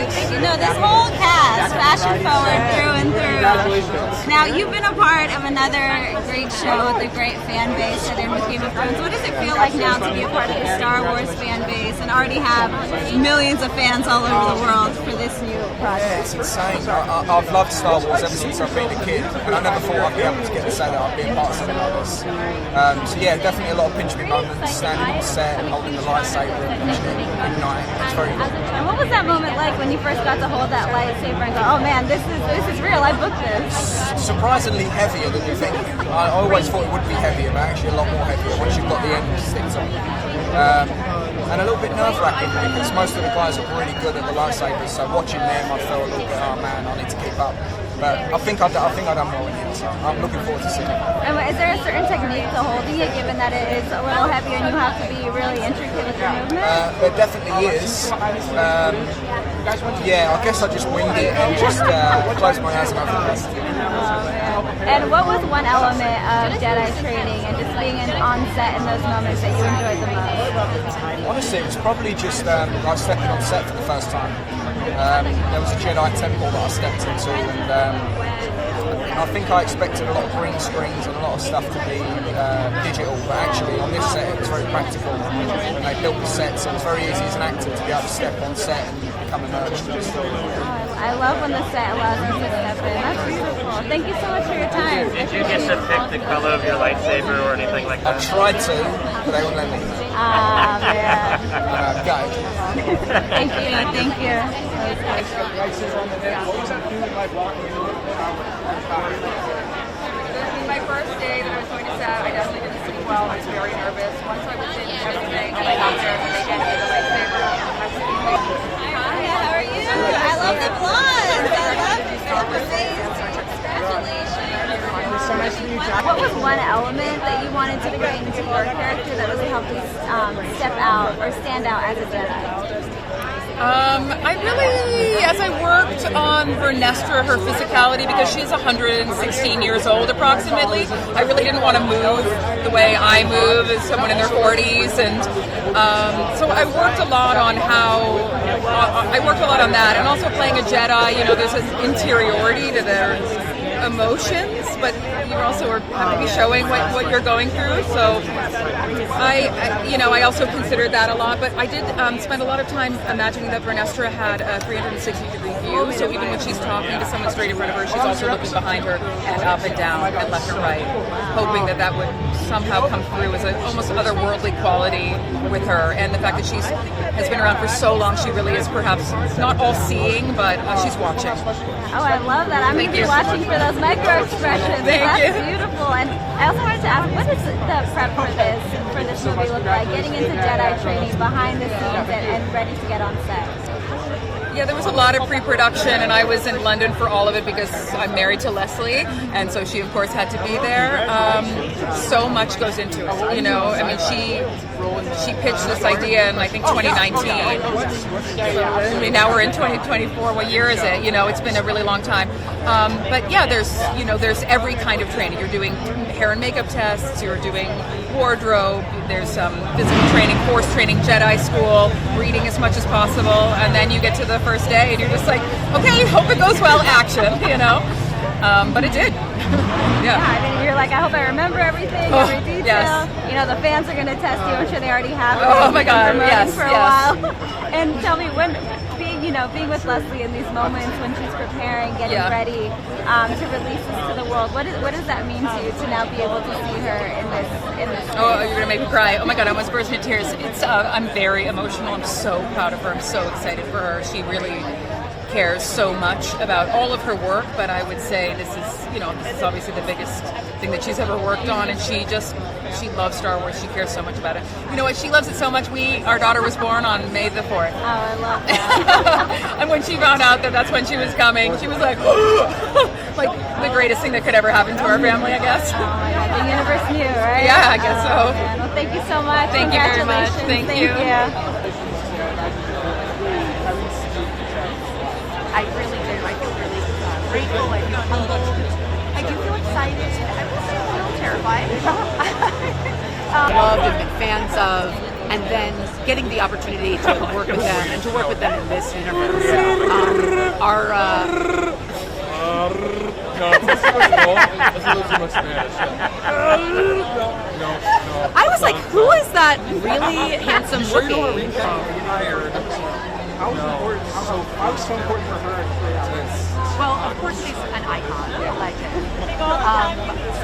Thank you. No, this whole cast, fashion forward through and through. Now, you've been a part of another great show with a great fan base, starting with Game of Thrones. What does it feel like now to be a part of the Star Wars fan base and already have millions of fans all over the world for this new project? It's insane. I've loved Star Wars ever since I've been a kid, and I never thought I'd be able to get to say that I've been part of something like this. So yeah, definitely a lot of pinch me moments, standing on set and holding the lightsaber and watching it ignite. It's very cool. And what was that moment like when you first got to hold that lightsaber and go, oh man, this is real, I booked this? Surprisingly heavier than you think. I always thought it would be heavier, but actually a lot more heavier once you've got the end sticks on. And a little bit nerve-wracking because most of the guys are really good at the lightsabers, so watching them I felt a little bit, oh man, I need to keep up. But I think I've done well in it, so I'm looking forward to seeing it. And is there a certain technique to holding it, given that it is a little heavier and you have to be really intricate with your movement? There definitely is. Yeah, I guess I just winged it and just closed my eyes and opened the rest. And what was one element of Jedi training and just being on set in those moments that you enjoyed the most? Honestly, it was probably just like stepping on set for the first time. There was a Jedi temple that I stepped into, and I think I expected a lot of green screens and a lot of stuff to be digital, but actually on this set it was very practical. And they built the set, so it was very easy as an actor to be able to step on set and become immersed in the story. I love when the set allows you to step in. That's beautiful. Thank you so much for your time. Did you get to pick the color of your lightsaber or anything like that? I tried to, but they wouldn't let me. Ah, man. Go. Thank you. Thank you. My first day that I was going to set, I definitely didn't sleep well. I was very nervous. Once I was in everything, and I got there and they gave me the lightsaber. Hi, how are you? I love the blonde. I love the face. Congratulations. So nice to meet you. What was one element that you wanted to bring to your character that would help you step out or stand out as a Jedi? I really, as I worked on Vernestra, her physicality, because she's 116 years old approximately, I really didn't want to move the way I move as someone in their 40s, and so I worked a lot on that, and also playing a Jedi, you know, there's an interiority to their emotions, but you also have to be showing what you're going through. So I also considered that a lot, but I did spend a lot of time imagining that Vernestra had a 360-degree view. So even when she's talking to someone straight in front of her, she's also looking behind her and up and down and left and right, hoping that would somehow come through as an almost otherworldly quality with her. And the fact that has been around for so long, she really is perhaps not all-seeing, but she's watching. Oh, I love that. I'm going to be watching for those micro expressions. That's beautiful. And I also wanted to ask, what does the prep for this movie look like? Getting into Jedi training behind the scenes and ready to get on set. Yeah, there was a lot of pre-production, and I was in London for all of it because I'm married to Leslie, and so she, of course, had to be there. So much goes into it, you know. I mean, she pitched this idea in, I think, 2019. I mean, now we're in 2024. What year is it? You know, it's been a really long time. But yeah, there's every kind of training. You're doing hair and makeup tests. You're doing wardrobe. There's physical training, force training, Jedi school, reading as much as possible, and then you get to the first day and you're just like, okay, hope it goes well, action, you know. But it did. Yeah, I mean, you're like, I hope I remember everything, every detail. Yes. You know, the fans are going to test you. I'm sure they already have. Oh my God, yes, for a while. And tell me, when being with Leslie in these moments when she's preparing, getting ready to release this to the world, what does that mean to you to now be able to see her in this? Oh, you're gonna make me cry. Oh my God, I almost burst into tears. I'm very emotional. I'm so proud of her. I'm so excited for her. She really cares so much about all of her work, but I would say this is obviously the biggest thing that she's ever worked on, and she loves Star Wars. She cares so much about it. You know what? She loves it so much. Our daughter was born on May the 4th. Oh, I love that. And when she found out that that's when she was coming, she was like, like the greatest thing that could ever happen to our family, I guess. Oh my God, the universe knew, right? Yeah, I guess so. Man. Well, thank you so much. Thank you very much. Thank you. I really do. I feel really grateful. I feel humbled. I do feel excited. I would say a little terrified. Loved and been fans of and then getting the opportunity to work with them and to work with them in this universe are. No, that's too much roll. That's a little too much Spanish. No. I was like, who is that really handsome Sure you know where we looking? got hired. How was so important for her? Well, of course she's an icon, a legend.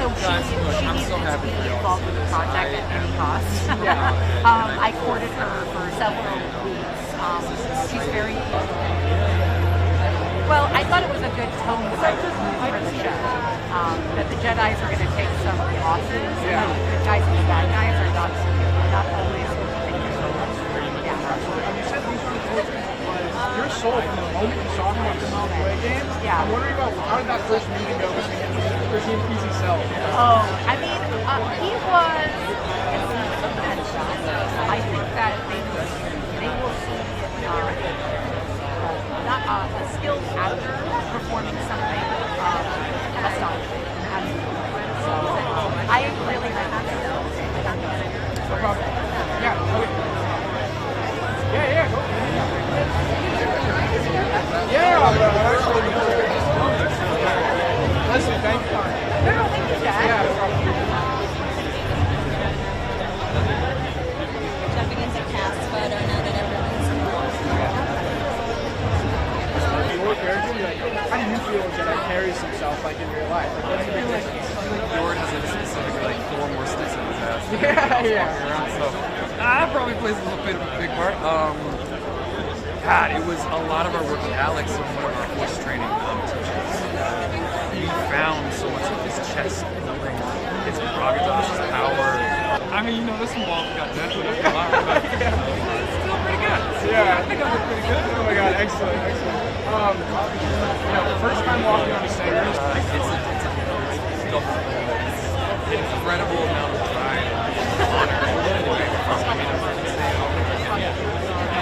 So she needed to be involved with the project at any cost. I courted her for several weeks. She's very. Well, I thought it was a good tone setter for the show. That the Jedis are going to take some losses. And the good guys and the bad guys are not always going to take their souls. Yeah. You said your soul from the moment you saw him at the Mount Away games. Yeah. I'm wondering about how did that first meeting go between Christian and PC self? Oh, I mean, he was. I think that they will see not a skilled actor performing something astonishing. So I really like that. No problem. Yeah. Okay. Yeah. Go. Leslie, thank you. No, thank you, Jack. Yeah, no problem. Jumping into cast photo now that everyone's Your character, how do you feel Jedi carries himself like in real life? Like, what's the big difference? Lord has a specific, like, 4 more sticks in his ass. Yeah. Around, so that probably plays a little bit of a big part. God, it was a lot of our work with Alex and one of our force training teachers. We found so much of his chest building, his gravitas, his power. I mean, there's some balls that got dead, but it's still pretty good. Yeah. I think I look pretty good. Oh my god, excellent. First time walking on the stage. It's an incredible amount of pride and honor.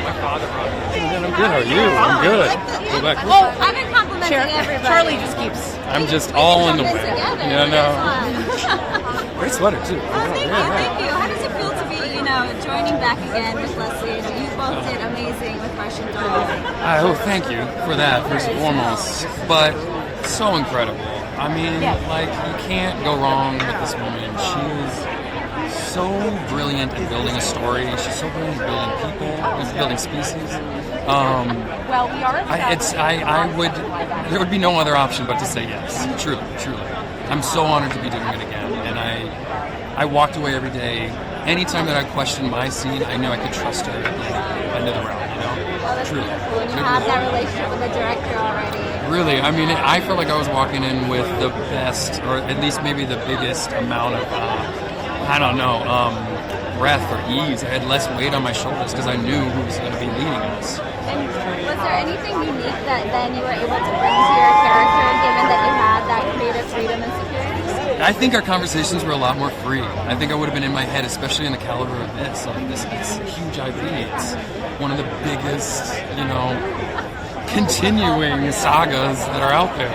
My father brought me. I'm good. How are you? I'm good. Go back. Oh, I've been complimenting everybody. Charlie just keeps. I'm just all in the way. Together. Yeah, no. It's fun. Great sweater too. Oh, thank you. How does it feel to be, joining back again with Leslie? You both did amazing with Russian Doll. Oh, thank you for that, first and foremost. But so incredible. I mean, you can't go wrong with this woman. She's so brilliant at building a story. She's so brilliant at building people, at building species. Well, we are. There would be no other option but to say yes. Truly. I'm so honored to be doing it again, and I walked away every day. Anytime that I questioned my scene, I knew I could trust her at the end of the round. Well, that's Truly. beautiful. And you have that relationship with the director already. Really, I mean, I felt like I was walking in with the best, or at least maybe the biggest amount of, breath or ease. I had less weight on my shoulders because I knew who was going to be leading us. And was there anything unique that then you were able to bring to your character, given that you had that creative freedom and security? I think our conversations were a lot more free. I think I would have been in my head, especially in the caliber of this. Like this, it's a huge IP. It's one of the biggest, continuing sagas that are out there.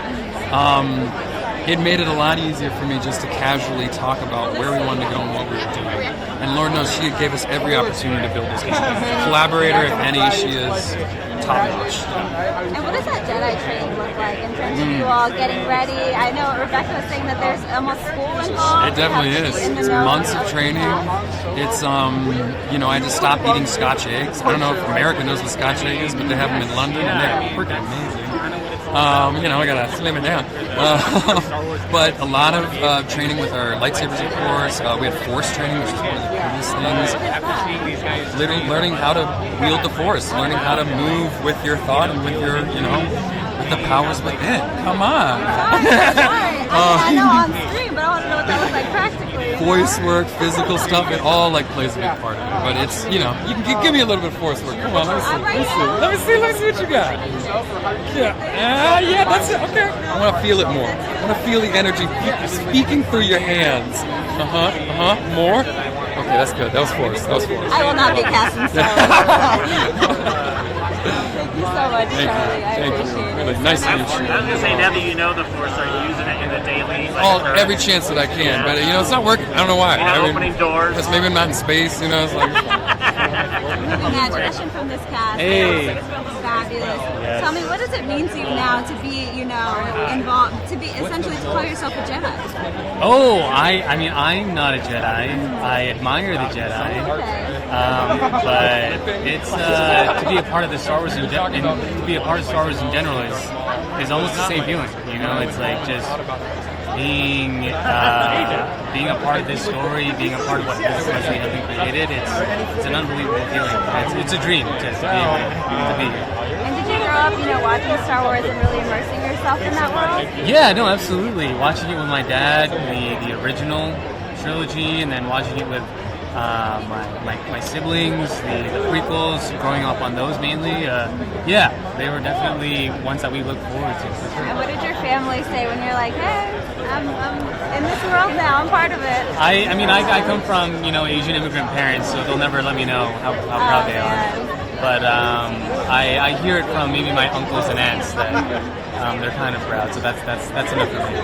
It made it a lot easier for me just to casually talk about where we wanted to go and what we were doing. And Lord knows she gave us every opportunity to build this collaborator, if any. She is top notch. And what does that Jedi training look like in terms of you all getting ready? I know Rebecca was saying that there's almost school involved. It definitely is. It's months of training. It's, I had to stop eating Scotch eggs. I don't know if America knows what Scotch egg is, but they have them in London, and they're freaking amazing. I gotta slim it down. But a lot of training with our lightsabers, of course. We had Force training, which is one of the coolest things. Learning how to wield the Force, learning how to move with your thought and with your, with the powers within. Come on. Sorry. I know on screen, but I want to know what that was like practically. Voice work, physical stuff, it all plays a big part of it. But it's, you can give me a little bit of force work. Come on, let me see what you got. Yeah, that's it. Okay. I want to feel it more. I want to feel the energy speaking through your hands. More. Okay, that's good. That was force. I will not be casting Thank you so much, Charlie. I appreciate it. Really nice to meet you. I was going to say, now that you know the Force, are you using it in the daily? Every chance that I can, but it's not working. I don't know why. Opening doors. Because maybe I'm not in space. It's like Imagine from this cast. Hey. Fabulous. Yes. Tell me, what does it mean to you now to be, involved, to be essentially to call yourself a Jedi? Oh, I mean, I'm not a Jedi. I admire the Jedi. But it's to be a part of the Star Wars and to be a part of Star Wars in general is almost the same feeling. It's like just being a part of this story, being a part of what this Leslie has been created. It's an unbelievable feeling. It's a dream to be able to be here. And did you grow up, watching Star Wars and really immersing yourself in that world? Yeah, no, absolutely. Watching it with my dad, the original trilogy, and then watching it with my siblings, the prequels, growing up on those mainly. Yeah, they were definitely ones that we look forward to for sure. And what did your family say when you're like, hey, I'm in this world now, I'm part of it? I come from Asian immigrant parents, so they'll never let me know how proud they are. But I hear it from maybe my uncles and aunts that they're kind of proud. So that's enough for me.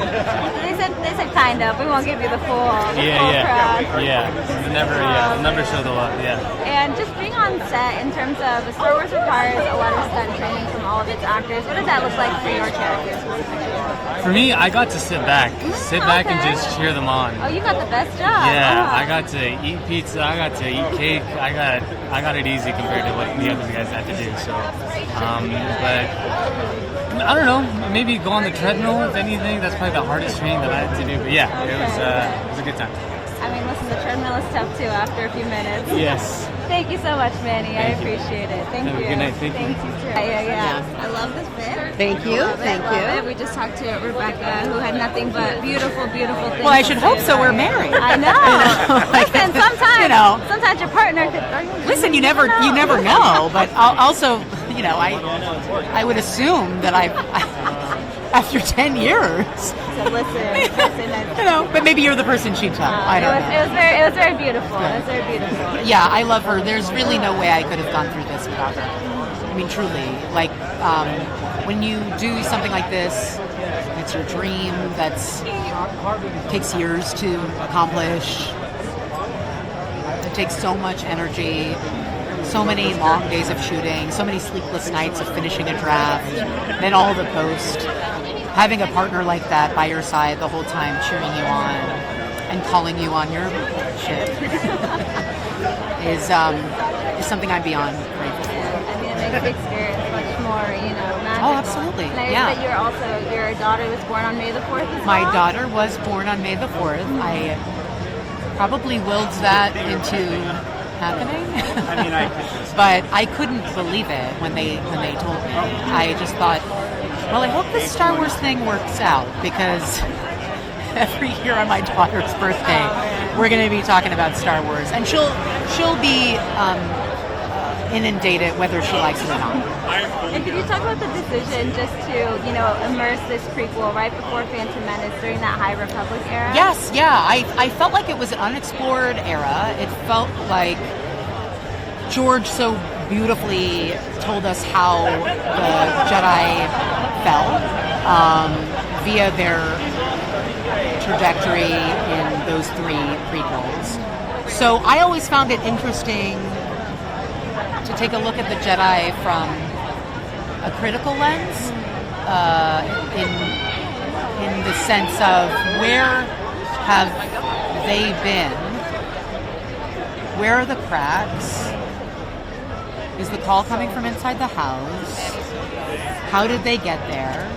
They said kind of. We won't give you the full crowd. Yeah. They'll never show the love. Yeah. And just being on set in terms of Star Wars requires a lot of stunt training from all of its actors. What does that look like for your characters? For me, I got to sit back and just cheer them on. Oh, you got the best job. Yeah, I got to eat pizza. I got to eat cake. I got it easy compared to what the other guys had to do. So, but I don't know. Maybe go on the treadmill. If anything, that's probably the hardest training that I had to do. But yeah, it was a good time. Listen, the treadmill is tough too after a few minutes. Yes. Thank you so much, Manny. I appreciate it. Thank you. Good night. Thank you. Too. Yeah. I love this bit. Thank you. Thank you. We just talked to Rebecca, who had nothing but beautiful things. Well, I should hope so. We're married. I know. Listen, sometimes your partner could throw you. Listen, you never know. But also, I would assume that after 10 years. So listen. But maybe you're the person she'd tell. I don't know. It was very beautiful. It was very beautiful. Yeah, I love her. There's really no way I could have gone through this without her. I mean, truly. Like, when you do something like this, it's your dream takes years to accomplish. It takes so much energy, so many long days of shooting, so many sleepless nights of finishing a draft, then all the post. Having a partner like that by your side the whole time, cheering you on and calling you on your shit is something I'm beyond grateful for. It makes the experience much more, magical. Oh, absolutely. And I yeah. That your daughter was born on May the 4th as well? My daughter was born on May the 4th. I probably willed that into happening. But I couldn't believe it when they told me. I just thought, well, I hope this Star Wars thing works out, because every year on my daughter's birthday, we're going to be talking about Star Wars, and she'll be inundated whether she likes it or not. And could you talk about the decision just to, immerse this prequel right before Phantom Menace during that High Republic era? Yes, yeah. I felt like it was an unexplored era. It felt like George so beautifully told us how the Jedi fell via their trajectory in those 3 prequels. So I always found it interesting to take a look at the Jedi from a critical lens, in the sense of where have they been? Where are the cracks? Is the call coming from inside the house? How did they get there?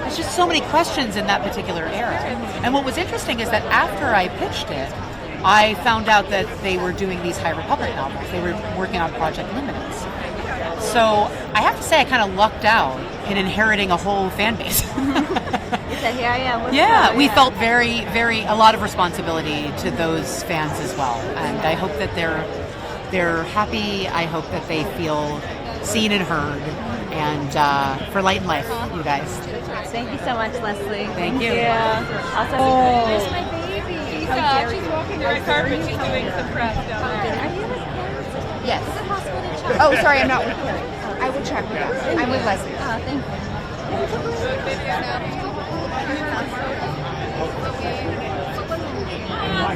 There's just so many questions in that particular era. And what was interesting is that after I pitched it, I found out that they were doing these High Republic novels. They were working on Project Luminous. So I have to say I kind of lucked out in inheriting a whole fan base. You said, here I am. Yeah, we felt a lot of responsibility to those fans as well. And I hope that they're happy. I hope that they feel seen and heard. And for Light and Life, you guys. Thank you so much, Leslie. Thank you. Also, There's my baby. She's walking the red carpet. She's doing some prep down there. Are you with parents? Yes. Is it possible to check? Oh, sorry, I'm not with parents. I will check with them. I'm with Leslie. Oh, thank you.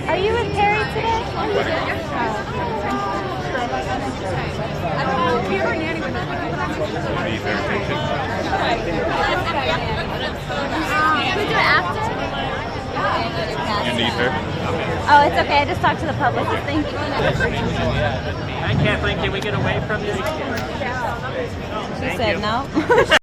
Are you with Carrie today? Oh, we do it after? And eat her. Oh, it's okay. I just talked to the publicist. Thank you. Hi, Kathleen. Can we get away from this? She said no.